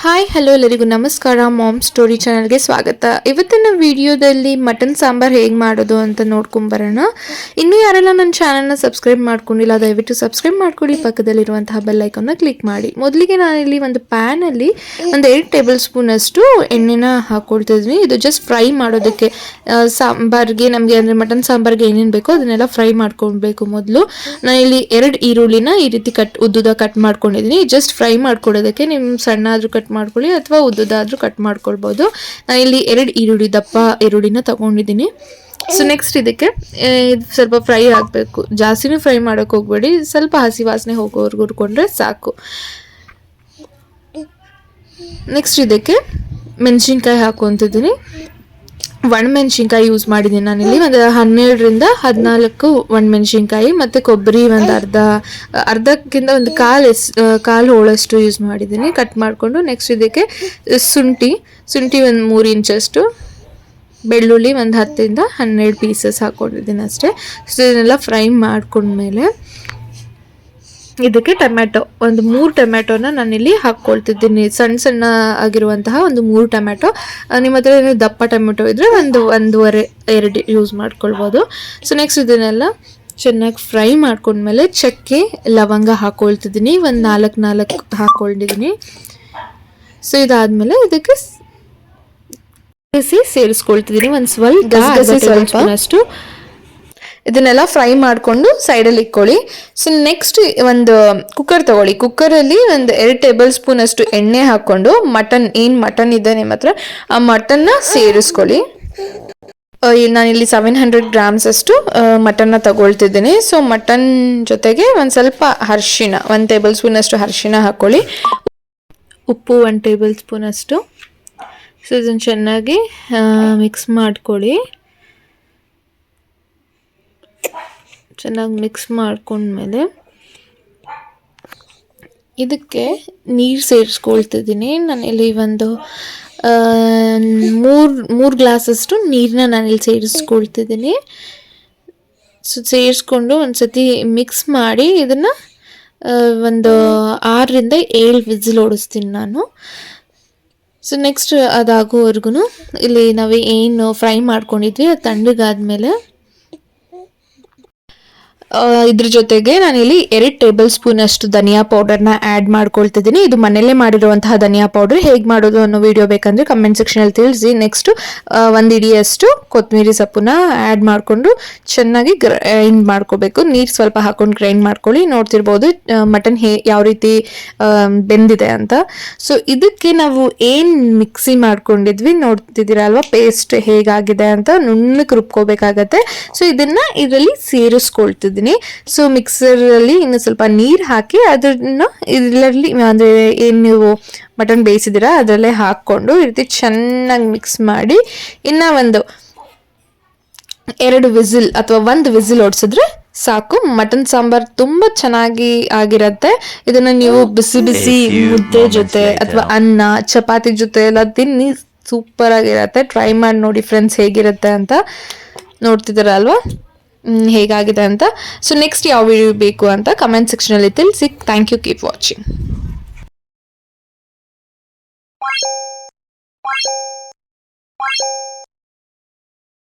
Hi hello ಎಲ್ಲರಿಗೂ ನಮಸ್ಕಾರ. Ma'am story ಚಾನಲ್ಗೆ ಸ್ವಾಗತ. ಇವತ್ತಿನ ವಿಡಿಯೋದಲ್ಲಿ ಮಟನ್ ಸಾಂಬಾರ್ ಹೇಗೆ ಮಾಡೋದು ಅಂತ ನೋಡ್ಕೊಂಬರೋಣ. ಇನ್ನೂ ಯಾರೆಲ್ಲ ನನ್ನ ಚಾನಲ್ನ ಸಬ್ಸ್ಕ್ರೈಬ್ ಮಾಡ್ಕೊಂಡಿಲ್ಲ ದಯವಿಟ್ಟು ಸಬ್ಸ್ಕ್ರೈಬ್ ಮಾಡ್ಕೊಳ್ಳಿ, ಪಕ್ಕದಲ್ಲಿರುವಂತಹ ಬೆಲ್ ಐಕಾನ್ನ ಕ್ಲಿಕ್ ಮಾಡಿ. ಮೊದಲಿಗೆ ನಾನಿಲ್ಲಿ ಒಂದು ಪ್ಯಾನಲ್ಲಿ ಒಂದು 8 ಟೇಬಲ್ ಸ್ಪೂನ್ ಅಷ್ಟು ಎಣ್ಣೆನ ಹಾಕ್ಕೊಳ್ತಿದ್ದೀನಿ. ಇದು ಜಸ್ಟ್ ಫ್ರೈ ಮಾಡೋದಕ್ಕೆ, ಸಾಂಬಾರ್ಗೆ ನಮಗೆ ಅಂದರೆ ಮಟನ್ ಸಾಂಬಾರ್ಗೆ ಏನೇನು ಬೇಕೋ ಅದನ್ನೆಲ್ಲ ಫ್ರೈ ಮಾಡ್ಕೊಳ್ಬೇಕು. ಮೊದಲು ನಾನಿಲ್ಲಿ 2 ಈರುಳ್ಳಿನ ಈ ರೀತಿ ಉದ್ದುದ ಕಟ್ ಮಾಡ್ಕೊಂಡಿದ್ದೀನಿ. ಜಸ್ಟ್ ಫ್ರೈ ಮಾಡ್ಕೊಳ್ಳೋದಕ್ಕೆ ನಿಮ್ಮ ಸಣ್ಣ ಆದರೂ ಕಟ್ ಮಾಡ್ಕೊಳ್ಳಿ ಅಥವಾ ಉದ್ದದಾದ್ರೂ ಕಟ್ ಮಾಡ್ಕೊಳ್ಬೋದು. ನಾನು ಇಲ್ಲಿ 2 ದಪ್ಪ ಈರುಳ್ಳಿನ ತಗೊಂಡಿದ್ದೀನಿ. ಸೊ ನೆಕ್ಸ್ಟ್ ಇದಕ್ಕೆ ಇದು ಸ್ವಲ್ಪ ಫ್ರೈ ಆಗಬೇಕು, ಜಾಸ್ತಿನೂ ಫ್ರೈ ಮಾಡೋಕೆ ಹೋಗ್ಬೇಡಿ, ಸ್ವಲ್ಪ ಹಸಿ ವಾಸನೆ ಹೋಗೋವರೆಗೂ ಹುರ್ಕೊಂಡ್ರೆ ಸಾಕು. ನೆಕ್ಸ್ಟ್ ಇದಕ್ಕೆ ಮೆಣಸಿನ್ಕಾಯಿ ಹಾಕೊತಿದ್ದೀನಿ. ಒಣಮೆಣಸಿನ್ಕಾಯಿ ಯೂಸ್ ಮಾಡಿದ್ದೀನಿ ನಾನಿಲ್ಲಿ. ಒಂದು 12ರಿಂದ 14 ಒಣಮೆಣಸಿನ್ಕಾಯಿ ಮತ್ತು ಕೊಬ್ಬರಿ ಒಂದು ಅರ್ಧಕ್ಕಿಂತ ಒಂದು ಕಾಲು ಹೋಳಷ್ಟು ಯೂಸ್ ಮಾಡಿದ್ದೀನಿ, ಕಟ್ ಮಾಡಿಕೊಂಡು. ನೆಕ್ಸ್ಟ್ ಇದಕ್ಕೆ ಶುಂಠಿ ಒಂದು 3 ಇಂಚಷ್ಟು, ಬೆಳ್ಳುಳ್ಳಿ ಒಂದು 10ರಿಂದ 12 ಪೀಸಸ್ ಹಾಕ್ಕೊಂಡಿದ್ದೀನಿ ಅಷ್ಟೇ. ಸೊ ಇದನ್ನೆಲ್ಲ ಫ್ರೈ ಮಾಡ್ಕೊಂಡ್ಮೇಲೆ ಇದಕ್ಕೆ ಟೊಮ್ಯಾಟೊ ಒಂದು 3 ಟೊಮ್ಯಾಟೊನ ನಾನಿಲ್ಲಿ ಹಾಕ್ಕೊಳ್ತಿದ್ದೀನಿ. ಸಣ್ಣ ಆಗಿರುವಂತಹ ಒಂದು 3 ಟೊಮ್ಯಾಟೊ. ನಿಮ್ಮ ಹತ್ರ ಏನೋ ದಪ್ಪ ಟೊಮ್ಯಾಟೊ ಇದ್ದರೆ 1.5-2 ಯೂಸ್ ಮಾಡ್ಕೊಳ್ಬೋದು. ಸೊ ನೆಕ್ಸ್ಟ್ ಇದನ್ನೆಲ್ಲ ಚೆನ್ನಾಗಿ ಫ್ರೈ ಮಾಡ್ಕೊಂಡ್ಮೇಲೆ ಚಕ್ಕೆ ಲವಂಗ ಹಾಕ್ಕೊಳ್ತಿದ್ದೀನಿ, ಒಂದು 4 ಹಾಕ್ಕೊಂಡಿದ್ದೀನಿ. ಸೊ ಇದಾದಮೇಲೆ ಇದಕ್ಕೆ ಸೇರಿಸ್ಕೊಳ್ತಿದ್ದೀನಿ ಒಂದು ಸ್ವಲ್ಪ ಅಷ್ಟು. ಇದನ್ನೆಲ್ಲ ಫ್ರೈ ಮಾಡಿಕೊಂಡು ಸೈಡಲ್ಲಿ ಇಟ್ಕೊಳ್ಳಿ. ಸೊ ನೆಕ್ಸ್ಟ್ ಒಂದು ಕುಕ್ಕರ್ ತೊಗೊಳ್ಳಿ. ಕುಕ್ಕರಲ್ಲಿ ಒಂದು 2 ಟೇಬಲ್ ಸ್ಪೂನ್ ಅಷ್ಟು ಎಣ್ಣೆ ಹಾಕ್ಕೊಂಡು ಮಟನ್ ಇದೆ ನಿಮ್ಮ ಹತ್ರ, ಆ ಮಟನ್ನ ಸೇರಿಸ್ಕೊಳ್ಳಿ. ನಾನಿಲ್ಲಿ 700 ಗ್ರಾಮ್ಸ್ ಅಷ್ಟು ಮಟನ್ನ ತಗೊಳ್ತಿದ್ದೀನಿ. ಸೊ ಮಟನ್ ಜೊತೆಗೆ ಒಂದು ಸ್ವಲ್ಪ ಅರಿಶಿನ, 1 ಟೇಬಲ್ ಸ್ಪೂನ್ ಅಷ್ಟು ಅರಿಶಿನ ಹಾಕ್ಕೊಳ್ಳಿ. ಉಪ್ಪು 1 ಟೇಬಲ್ ಸ್ಪೂನ್ ಅಷ್ಟು. ಸೊ ಇದನ್ನು ಚೆನ್ನಾಗಿ ಮಿಕ್ಸ್ ಮಾಡ್ಕೊಳ್ಳಿ. ಚೆನ್ನಾಗಿ ಮಿಕ್ಸ್ ಮಾಡ್ಕೊಂಡ್ಮೇಲೆ ಇದಕ್ಕೆ ನೀರು ಸೇರಿಸ್ಕೊಳ್ತಿದ್ದೀನಿ. ನಾನಿಲ್ಲಿ ಒಂದು 3 ಗ್ಲಾಸಷ್ಟು ನೀರನ್ನ ನಾನಿಲ್ಲಿ ಸೇರಿಸ್ಕೊಳ್ತಿದ್ದೀನಿ. ಸೊ ಸೇರಿಸ್ಕೊಂಡು ಒಂದು ಸತಿ ಮಿಕ್ಸ್ ಮಾಡಿ ಇದನ್ನು ಒಂದು 6ರಿಂದ 7 ವಿಸಿಲ್ ಓಡಿಸ್ತೀನಿ ನಾನು. ಸೊ ನೆಕ್ಸ್ಟ್ ಅದಾಗೋವರೆಗೂ ಇಲ್ಲಿ ನಾವು ಏನು ಫ್ರೈ ಮಾಡ್ಕೊಂಡಿದ್ವಿ ಅದು ತಣ್ಣಗಾದ್ಮೇಲೆ ಇದ್ರ ಜೊತೆಗೆ ನಾನಿಲ್ಲಿ 2 ಟೇಬಲ್ ಸ್ಪೂನ್ ಅಷ್ಟು ಧನಿಯಾ ಪೌಡರ್ನ ಆ್ಯಡ್ ಮಾಡ್ಕೊಳ್ತಿದ್ದೀನಿ. ಇದು ಮನೆಯಲ್ಲೇ ಮಾಡಿರುವಂತಹ ಧನಿಯಾ ಪೌಡರ್. ಹೇಗೆ ಮಾಡೋದು ಅನ್ನೋ ವಿಡಿಯೋ ಬೇಕಂದರೆ ಕಮೆಂಟ್ ಸೆಕ್ಷನಲ್ಲಿ ತಿಳಿಸಿ. ನೆಕ್ಸ್ಟು 1 ಇಡಿಯಷ್ಟು ಕೊತ್ತಂಬರಿ ಸೊಪ್ಪನ್ನ ಆ್ಯಡ್ ಮಾಡಿಕೊಂಡು ಚೆನ್ನಾಗಿ ಗ್ರೈಂಡ್ ಮಾಡ್ಕೋಬೇಕು. ನೀರು ಸ್ವಲ್ಪ ಹಾಕೊಂಡು ಗ್ರೈಂಡ್ ಮಾಡ್ಕೊಳ್ಳಿ. ನೋಡ್ತಿರ್ಬೋದು ಮಟನ್ ಯಾವ ರೀತಿ ಬೆಂದಿದೆ ಅಂತ. ಸೊ ಇದಕ್ಕೆ ನಾವು ಏನು ಮಿಕ್ಸಿ ಮಾಡ್ಕೊಂಡಿದ್ವಿ ನೋಡ್ತಿದ್ದೀರಾ ಅಲ್ವಾ, ಪೇಸ್ಟ್ ಹೇಗಾಗಿದೆ ಅಂತ ನುಣ್ಣಕ್ಕೆ ರುಬ್ಕೋಬೇಕಾಗತ್ತೆ. ಸೊ ಇದನ್ನು ಇದರಲ್ಲಿ ಸೇರಿಸ್ಕೊಳ್ತಿದ್ದೀನಿ. ಸೊ ಮಿಕ್ಸರಲ್ಲಿ ಇನ್ನು ಸ್ವಲ್ಪ ನೀರು ಹಾಕಿ ಅದನ್ನು ಇದರಲ್ಲಿ ಅಂದರೆ ಏನು ನೀವು ಮಟನ್ ಬೇಯಿಸಿದ್ದೀರಾ ಅದರಲ್ಲೇ ಹಾಕ್ಕೊಂಡು ಈ ರೀತಿ ಚೆನ್ನಾಗಿ ಮಿಕ್ಸ್ ಮಾಡಿ ಇನ್ನು ಒಂದು 2 ವಿಸಿಲ್ ಅಥವಾ 1 ವಿಸಿಲ್ ಓಡಿಸಿದ್ರೆ ಸಾಕು. ಮಟನ್ ಸಾಂಬಾರ್ ತುಂಬ ಚೆನ್ನಾಗಿ ಆಗಿರುತ್ತೆ. ಇದನ್ನು ನೀವು ಬಿಸಿ ಬಿಸಿ ಮುದ್ದೆ ಜೊತೆ ಅಥವಾ ಅನ್ನ ಚಪಾತಿ ಜೊತೆ ಎಲ್ಲ ತಿನ್ನಿ, ಸೂಪರ್ ಆಗಿರುತ್ತೆ. ಟ್ರೈ ಮಾಡಿ ನೋಡಿ ಫ್ರೆಂಡ್ಸ್ ಹೇಗಿರುತ್ತೆ ಅಂತ. ನೋಡ್ತಿದ್ದೀರ ಅಲ್ವಾ ಹೇಗಾಗಿದೆ ಅಂತ. ಸೊ ನೆಕ್ಸ್ಟ್ ಯಾವ ವಿಡಿಯೋ ಬೇಕು ಅಂತ ಕಮೆಂಟ್ ಸೆಕ್ಷನಲ್ಲಿ ತಿಳಿಸಿ. Thank you, keep watching.